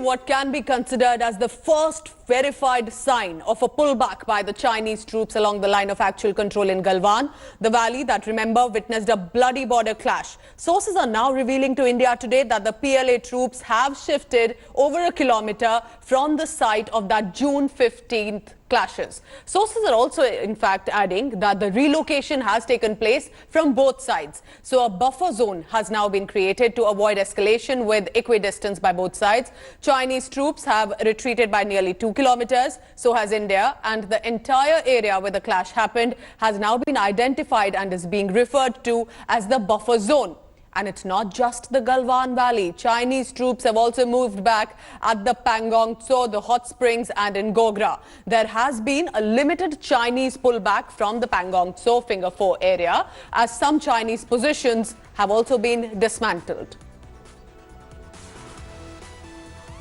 what can be considered as the first verified sign of a pullback by the Chinese troops along the line of actual control in Galwan, the valley that, remember, witnessed a bloody border clash. Sources are now revealing to India today that the PLA troops have shifted over a kilometer from the site of that June 15th clashes. Sources are also, in fact, adding that the relocation has taken place from both sides. So a buffer zone has now been created to avoid escalation with equidistance by both sides. Chinese troops have retreated by nearly 2 kilometers, so has India, and the entire area where the clash happened has now been identified and is being referred to as the buffer zone. And it's not just the Galwan Valley. Chinese troops have also moved back at the Pangong Tso, the hot springs, and in Gogra. There has been a limited Chinese pullback from the Pangong Tso Finger 4 area, as some Chinese positions have also been dismantled.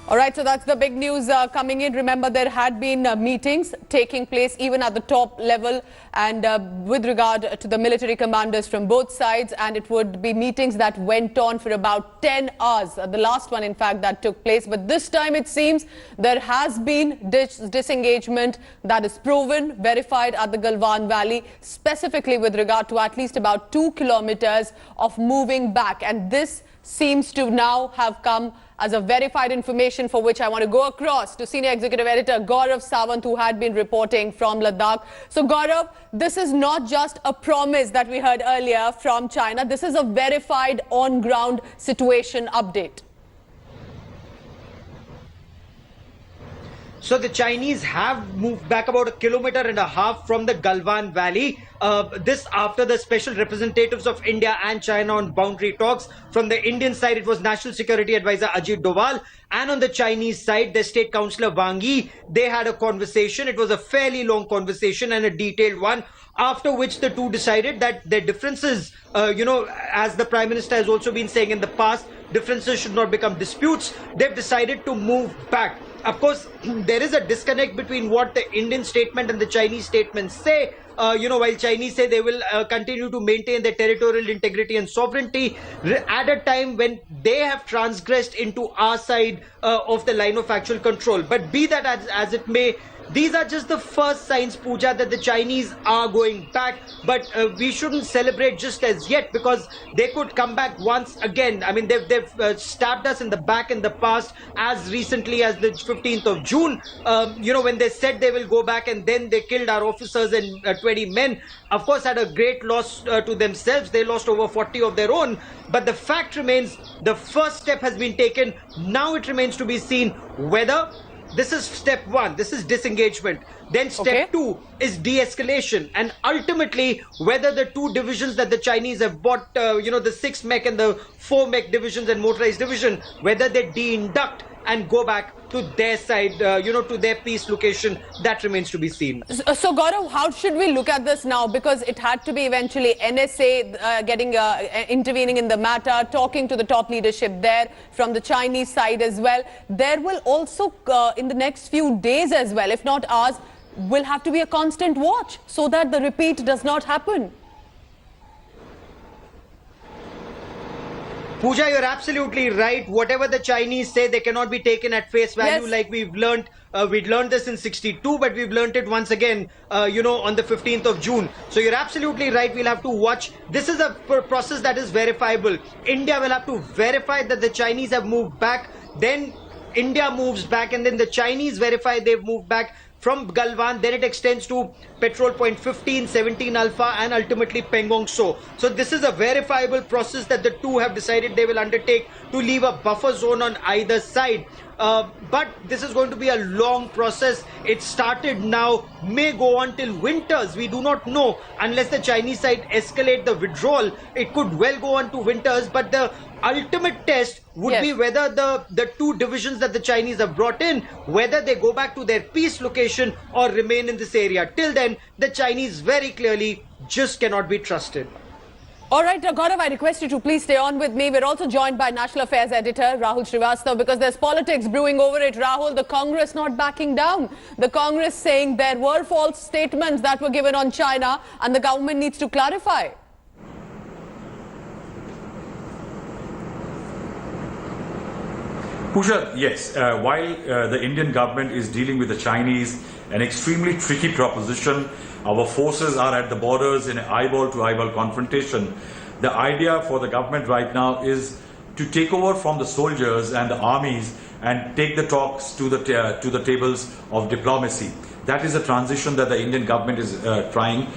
All right, so that's the big news coming in. Remember, there had been meetings taking place even at the top level and with regard to the military commanders from both sides, and it would be meetings that went on for about 10 hours. The last one, in fact, that took place. But this time, it seems there has been disengagement that is proven, verified at the Galwan Valley, specifically with regard to at least about 2 kilometers of moving back. And this seems to now have come as a verified information, for which I want to go across to Senior Executive Editor Gaurav Sawant, who had been reporting from Ladakh. So Gaurav, this is not just a promise that we heard earlier from China. This is a verified on-ground situation update. So the Chinese have moved back about 1.5 kilometers from the Galwan Valley. This after the special representatives of India and China on boundary talks. From the Indian side, it was National Security Advisor Ajit Doval. And on the Chinese side, the State Councillor Wang Yi, they had a conversation. It was a fairly long conversation and a detailed one, after which the two decided that their differences, as the Prime Minister has also been saying in the past, differences should not become disputes. They've decided to move back. Of course, there is a disconnect between what the Indian statement and the Chinese statement say. While Chinese say they will continue to maintain their territorial integrity and sovereignty at a time when they have transgressed into our side of the line of actual control. But be that as it may, these are just the first signs, Pooja, that the Chinese are going back. But we shouldn't celebrate just as yet, because they could come back once again. I mean, they've stabbed us in the back in the past, as recently as the 15th of June, when they said they will go back, and then they killed our officers and 20 men. Of course, at a great loss to themselves. They lost over 40 of their own. But the fact remains, the first step has been taken. Now it remains to be seen whether this is step one, this is disengagement. Then step two is de-escalation. And ultimately, whether the two divisions that the Chinese have bought, the 6 mech and the 4 mech divisions and motorized division, whether they de-induct and go back to their side, to their peace location, that remains to be seen. So Gaurav, how should we look at this now? Because it had to be eventually NSA intervening in the matter, talking to the top leadership there from the Chinese side as well. There will also, in the next few days as well, if not hours, will have to be a constant watch so that the repeat does not happen. Pooja, you're absolutely right. Whatever the Chinese say, they cannot be taken at face value. Yes. Like we've learned. We'd learned this in 62, but we've learned it once again, on the 15th of June. So you're absolutely right. We'll have to watch. This is a process that is verifiable. India will have to verify that the Chinese have moved back. Then India moves back, and then the Chinese verify they've moved back from Galwan. Then it extends to Petrol Point 15, 17 Alpha, and ultimately Pangong Tso. So this is a verifiable process that the two have decided they will undertake to leave a buffer zone on either side. But this is going to be a long process. It started now, may go on till winters. We do not know. Unless the Chinese side escalate the withdrawal, it could well go on to winters. But the ultimate test would be whether the two divisions that the Chinese have brought in, whether they go back to their peace location or remain in this area. Till then, the Chinese very clearly just cannot be trusted. All right, Gaurav, I request you to please stay on with me. We're also joined by National Affairs Editor Rahul Srivastav, because there's politics brewing over it. Rahul, the Congress not backing down. The Congress saying there were false statements that were given on China and the government needs to clarify. Pooja, yes, while the Indian government is dealing with the Chinese, an extremely tricky proposition, our forces are at the borders in an eyeball-to-eyeball confrontation. The idea for the government right now is to take over from the soldiers and the armies and take the talks to the tables of diplomacy. That is a transition that the Indian government is trying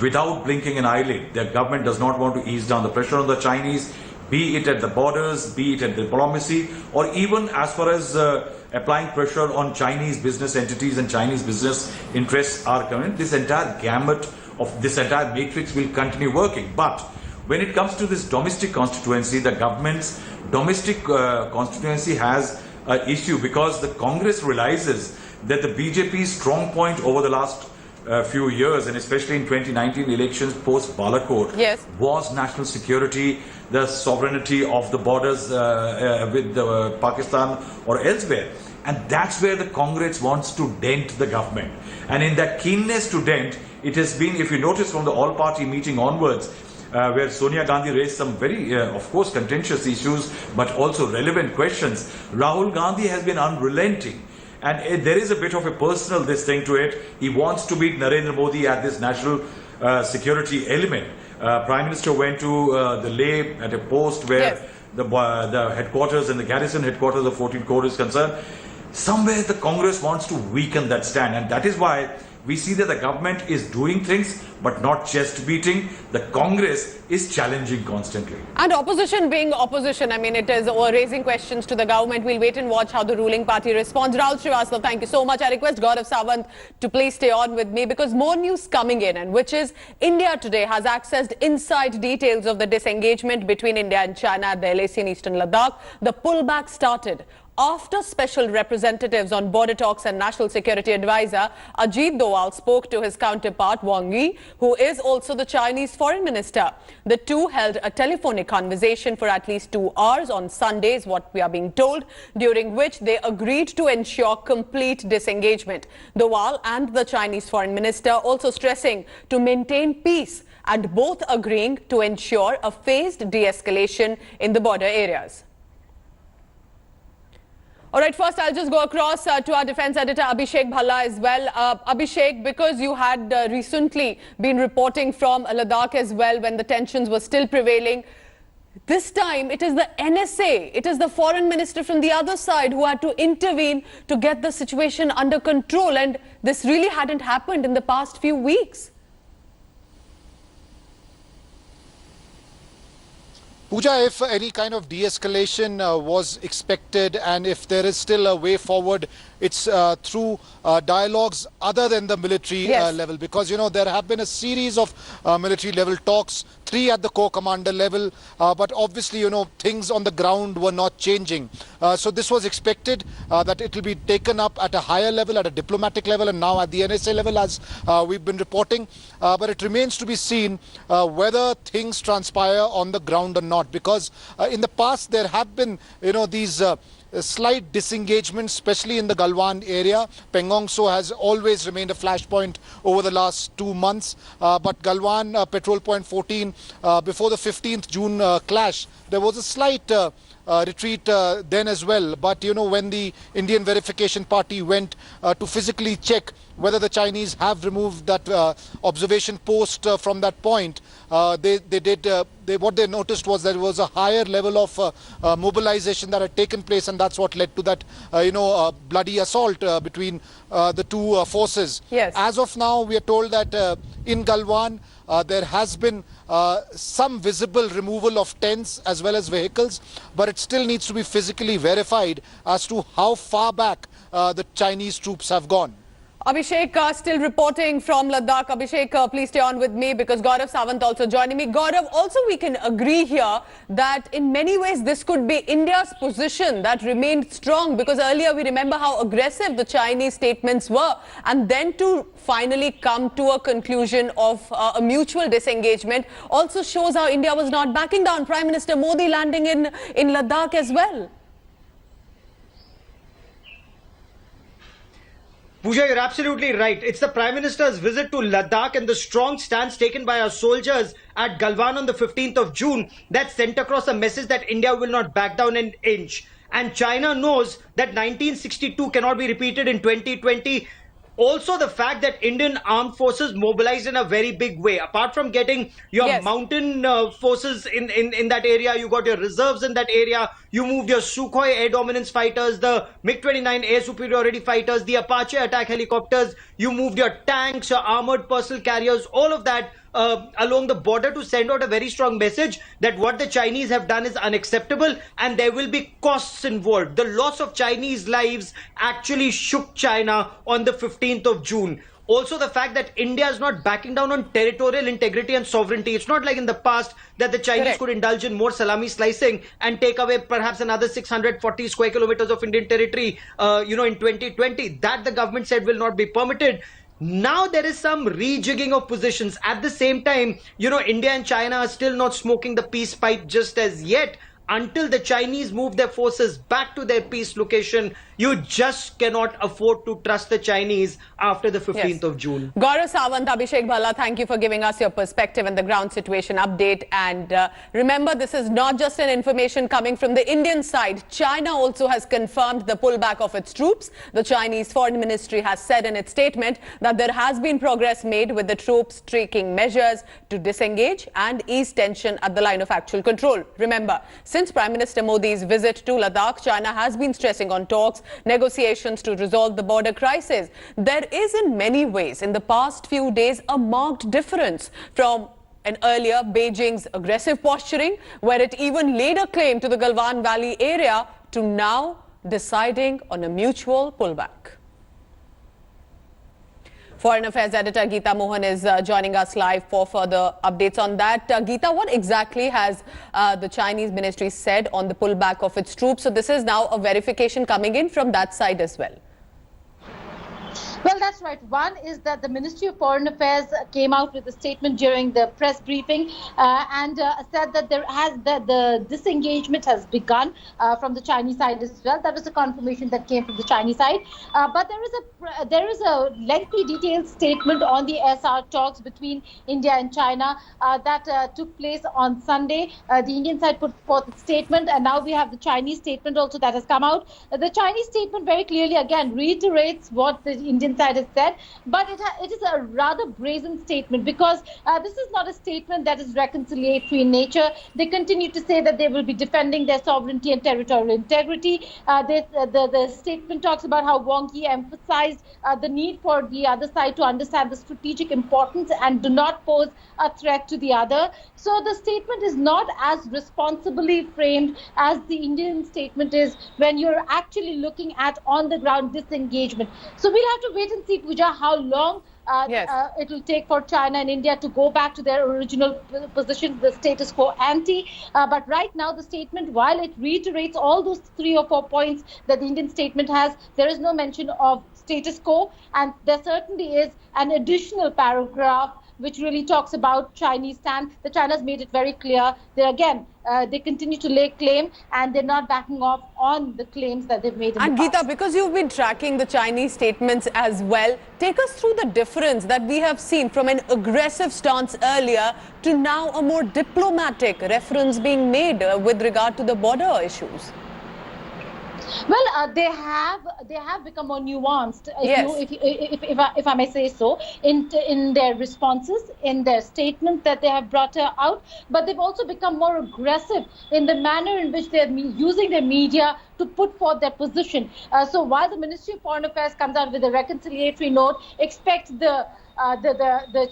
without blinking an eyelid. The government does not want to ease down the pressure on the Chinese, be it at the borders, be it at diplomacy, or even as far as applying pressure on Chinese business entities and Chinese business interests are concerned. This entire gamut of this entire matrix will continue working. But when it comes to this domestic constituency, the government's domestic constituency has an issue because the Congress realizes that the BJP's strong point over the last few years, and especially in 2019 elections post Balakot, Yes. was national security, the sovereignty of the borders with Pakistan or elsewhere. And that's where the Congress wants to dent the government. And in that keenness to dent, it has been, if you notice from the all-party meeting onwards, where Sonia Gandhi raised some very, of course, contentious issues, but also relevant questions, Rahul Gandhi has been unrelenting. And there is a bit of a personal this thing to it. He wants to beat Narendra Modi at this national security element. Prime Minister went to the Leh at a post where Yes. the headquarters and the garrison headquarters of 14 Corps is concerned. Somewhere the Congress wants to weaken that stand, and that is why we see that the government is doing things but not chest beating. The Congress is challenging constantly. And opposition being opposition, I mean, it is raising questions to the government. We'll wait and watch how the ruling party responds. Rahul Srivastava, thank you so much. I request Gaurav Sawant to please stay on with me because more news coming in, and which is India today has accessed inside details of the disengagement between India and China at the LAC in eastern Ladakh. The pullback started after special representatives on border talks and national security advisor Ajit Doval spoke to his counterpart Wang Yi, who is also the Chinese foreign minister. The two held a telephonic conversation for at least 2 hours on Sunday, is what we are being told, during which they agreed to ensure complete disengagement. Doval and the Chinese foreign minister also stressing to maintain peace and both agreeing to ensure a phased de-escalation in the border areas. All right, first I'll just go across to our defense editor Abhishek Bhalla as well. Abhishek, because you had recently been reporting from Ladakh as well when the tensions were still prevailing, this time it is the NSA, it is the foreign minister from the other side who had to intervene to get the situation under control, and this really hadn't happened in the past few weeks. Pooja, if any kind of de-escalation was expected and if there is still a way forward, it's through dialogues other than the military Yes. level. Because, you know, there have been a series of military level talks, 3 at the corps commander level, but obviously, you know, things on the ground were not changing. So this was expected that it will be taken up at a higher level, at a diplomatic level, and now at the NSA level, as we've been reporting. But it remains to be seen whether things transpire on the ground or not. Because in the past there have been, you know, these slight disengagements, especially in the Galwan area. Pangong Tso has always remained a flashpoint over the last 2 months. But Galwan, Patrol Point 14, before the 15th June clash, there was a slight retreat then as well. But, you know, when the Indian Verification Party went to physically check whether the Chinese have removed that observation post from that point, what they noticed was there was a higher level of mobilization that had taken place, and that's what led to that, bloody assault between the two forces. Yes. As of now, we are told that in Galwan, there has been some visible removal of tents as well as vehicles, but it still needs to be physically verified as to how far back the Chinese troops have gone. Abhishek, still reporting from Ladakh. Abhishek, please stay on with me because Gaurav Sawant also joining me. Gaurav, also we can agree here that in many ways this could be India's position that remained strong, because earlier we remember how aggressive the Chinese statements were, and then to finally come to a conclusion of a mutual disengagement also shows how India was not backing down. Prime Minister Modi landing in Ladakh as well. Pooja, you're absolutely right. It's the Prime Minister's visit to Ladakh and the strong stance taken by our soldiers at Galwan on the 15th of June that sent across a message that India will not back down an inch. and China knows that 1962 cannot be repeated in 2020. Also, the fact that Indian armed forces mobilized in a very big way. Apart from getting your Yes. mountain forces in that area, you got your reserves in that area. You moved your Sukhoi air dominance fighters, the MiG-29 air superiority fighters, the Apache attack helicopters. You moved your tanks, your armored personnel carriers, all of that along the border to send out a very strong message that what the Chinese have done is unacceptable and there will be costs involved. The loss of Chinese lives actually shook China on the 15th of June. Also, the fact that India is not backing down on territorial integrity and sovereignty. It's not like in the past that the Chinese Correct. could indulge in more salami slicing and take away perhaps another 640 square kilometers of Indian territory, in 2020. That the government said will not be permitted. Now there is some rejigging of positions. At the same time, India and China are still not smoking the peace pipe just as yet. Until the Chinese move their forces back to their peace location, you just cannot afford to trust the Chinese after the 15th of June. Gaurav Sawant, Abhishek Bhalla, thank you for giving us your perspective and the ground situation update. And remember, this is not just an information coming from the Indian side. China also has confirmed the pullback of its troops. The Chinese Foreign Ministry has said in its statement that there has been progress made with the troops taking measures to disengage and ease tension at the line of actual control. Remember, since Prime Minister Modi's visit to Ladakh, China has been stressing on talks, negotiations to resolve the border crisis. There is in many ways in the past few days a marked difference from an earlier Beijing's aggressive posturing, where it even laid a claim to the Galwan Valley area, to now deciding on a mutual pullback. Foreign Affairs Editor Geeta Mohan is joining us live for further updates on that. Geeta, what exactly has the Chinese ministry said on the pullback of its troops? So this is now a verification coming in from that side as well. Well, that's right. One is that the Ministry of Foreign Affairs came out with a statement during the press briefing and said that the disengagement has begun from the Chinese side as well. That was a confirmation that came from the Chinese side. But there is a lengthy, detailed statement on the SR talks between India and China that took place on Sunday. The Indian side put forth a statement, and now we have the Chinese statement also that has come out. The Chinese statement very clearly again reiterates what the Indian side has said, but it is a rather brazen statement because this is not a statement that is reconciliatory in nature. They continue to say that they will be defending their sovereignty and territorial integrity. The statement talks about how Wang Yi emphasized the need for the other side to understand the strategic importance and do not pose a threat to the other. So the statement is not as responsibly framed as the Indian statement is when you're actually looking at on the ground disengagement. So we'll have to wait and see, Pooja, how long it will take for China and India to go back to their original position, the status quo ante. But right now, the statement, while it reiterates all those 3 or 4 points that the Indian statement has, there is no mention of status quo. And there certainly is an additional paragraph which really talks about Chinese stand. The China's made it very clear. They continue to lay claim and they're not backing off on the claims that they've made in And the past. Geeta, because you've been tracking the Chinese statements as well, take us through the difference that we have seen from an aggressive stance earlier to now a more diplomatic reference being made with regard to the border issues. Well, they have become more nuanced, Yes. if I may say so, in their responses, in their statements that they have brought out. But they've also become more aggressive in the manner in which they're using their media to put forth their position. So while the Ministry of Foreign Affairs comes out with a reconciliatory note, expect the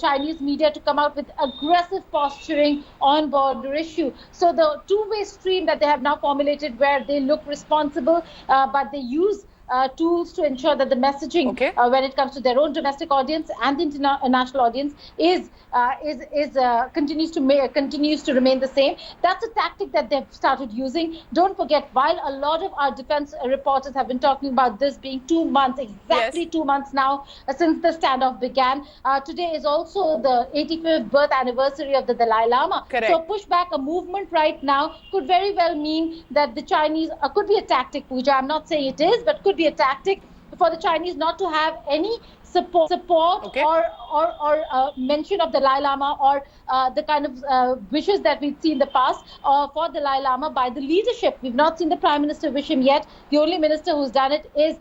Chinese media to come out with aggressive posturing on border issue. So the two-way stream that they have now formulated, where they look responsible, but they use tools to ensure that the messaging, when it comes to their own domestic audience and the international audience, continues to remain the same. That's a tactic that they've started using. Don't forget, while a lot of our defense reporters have been talking about this being 2 months, exactly 2 months now since the standoff began, today is also the 85th birth anniversary of the Dalai Lama. Correct. So pushback, a movement right now could very well mean that the Chinese could be a tactic, Pooja. I'm not saying it is, but could be a tactic for the Chinese not to have any support Okay. or mention of the Dalai Lama or the kind of wishes that we've seen in the past for the Dalai Lama by the leadership. We've not seen the Prime Minister wish him yet. The only minister who's done it is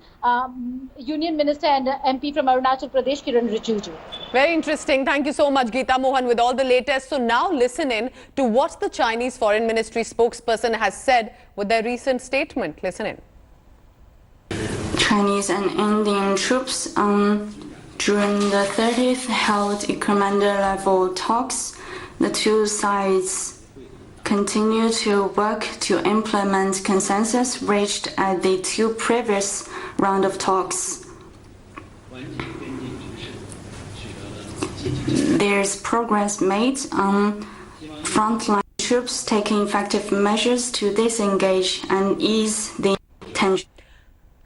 Union Minister and MP from Arunachal Pradesh, Kiran Rijiju. Very interesting. Thank you so much, Geeta Mohan, with all the latest. So now listen in to what the Chinese Foreign Ministry spokesperson has said with their recent statement. Listen in. Chinese and Indian troops during the 30th held commander-level talks. The two sides continue to work to implement consensus reached at the two previous rounds of talks. There's progress made on frontline troops taking effective measures to disengage and ease the tension.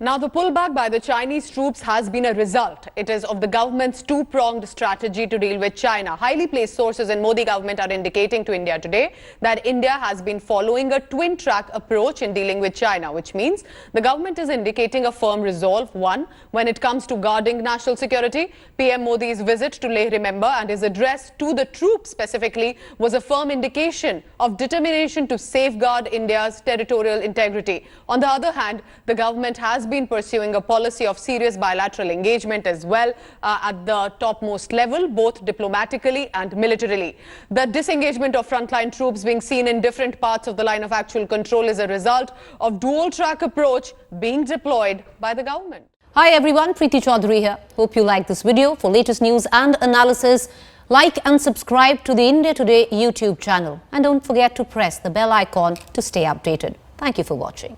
Now, the pullback by the Chinese troops has been a result. It is of the government's two-pronged strategy to deal with China. Highly placed sources in Modi government are indicating to India today that India has been following a twin-track approach in dealing with China, which means the government is indicating a firm resolve. One, when it comes to guarding national security, PM Modi's visit to Leh, remember, and his address to the troops specifically was a firm indication of determination to safeguard India's territorial integrity. On the other hand, the government has been pursuing a policy of serious bilateral engagement as well at the topmost level, both diplomatically and militarily. The disengagement of frontline troops being seen in different parts of the line of actual control is a result of dual-track approach being deployed by the government. Hi everyone, Preeti Chaudhary here. Hope you like this video. For latest news and analysis, like and subscribe to the India Today YouTube channel. And don't forget to press the bell icon to stay updated. Thank you for watching.